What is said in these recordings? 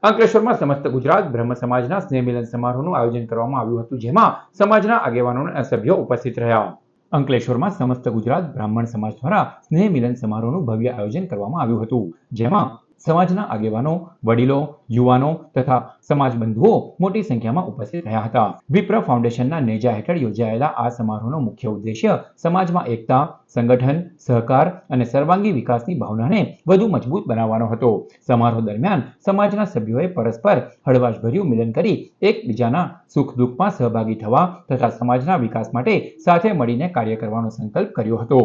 અંકલેશ્વરમાં સમસ્ત ગુજરાત બ્રહ્મ સમાજના સ્નેહ મિલન સમારોહનું આયોજન કરવામાં આવ્યું હતું, જેમાં સમાજના આગેવાનો અને સભ્યો ઉપસ્થિત રહ્યા. અંકલેશ્વરમાં સમસ્ત ગુજરાત બ્રાહ્મણ સમાજ દ્વારા સ્નેહ મિલન સમારોહનું ભવ્ય આયોજન કરવામાં આવ્યું હતું, જેમાં સમાજના આગેવાનો, વડીલો, યુવાનો તથા સમાજ બંધુઓ મોટી સંખ્યામાં ઉપસ્થિત રહ્યા હતા. વિપ્ર ફાઉન્ડેશનના નેજા હેઠળ યોજાયેલા આ સમારોહનો મુખ્ય ઉદ્દેશ્ય સમાજમાં એકતા, સંગઠન, સહકાર અને સર્વાંગી વિકાસની ભાવનાને વધુ મજબૂત બનાવવાનો હતો. સમારોહ દરમિયાન સમાજના સભ્યોએ પરસ્પર હળવાશભર્યું મિલન કરી એકબીજાના સુખ દુઃખમાં સહભાગી થવા તથા સમાજના વિકાસ માટે સાથે મળીને કાર્ય કરવાનો સંકલ્પ કર્યો હતો.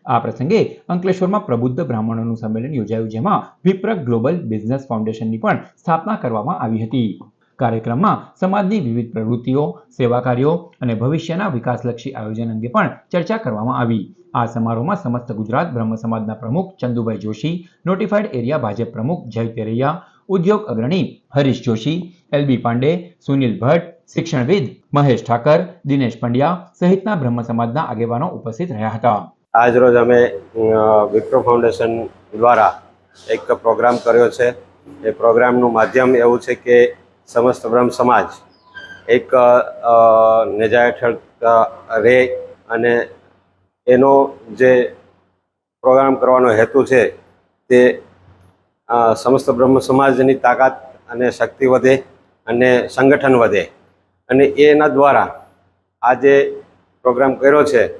આ પ્રસંગે અંકલેશ્વરમાં પ્રબુદ્ધ બ્રાહ્મણોનું સંમેલન યોજાયું, જેમાં વિપ્ર ગ્લોબલ બિઝનેસ ફાઉન્ડેશનની પણ સ્થાપના કરવામાં આવી હતી. કાર્યક્રમમાં સમાજની વિવિધ પ્રવૃત્તિઓ, સેવા કાર્યો અને ભવિષ્યના વિકાસલક્ષી આયોજન અંગે પણ ચર્ચા કરવામાં આવી. આ સમારોહમાં સમસ્ત ગુજરાત બ્રહ્મ સમાજના પ્રમુખ ચંદુભાઈ જોશી, નોટિફાઈડ એરિયા ભાજપ પ્રમુખ જય તેરૈયા, ઉદ્યોગ અગ્રણી હરીશ જોશી, એલબી પાંડે, સુનિલ ભટ્ટ, શિક્ષણવિદ મહેશ ઠાકર, દિનેશ પંડ્યા સહિતના બ્રહ્મ સમાજના આગેવાનો ઉપસ્થિત રહ્યા હતા. આજ રોજ અમે વિપ્રો ફાઉન્ડેશન દ્વારા એક પ્રોગ્રામ કર્યો છે. એ પ્રોગ્રામનું માધ્યમ એવું છે કે સમસ્ત બ્રહ્મ સમાજ એક નેજા હેઠળ રહે અને એનો જે પ્રોગ્રામ કરવાનો હેતુ છે તે સમસ્ત બ્રહ્મ સમાજની તાકાત અને શક્તિ વધે અને સંગઠન વધે, અને એના દ્વારા આ જે પ્રોગ્રામ કર્યો છે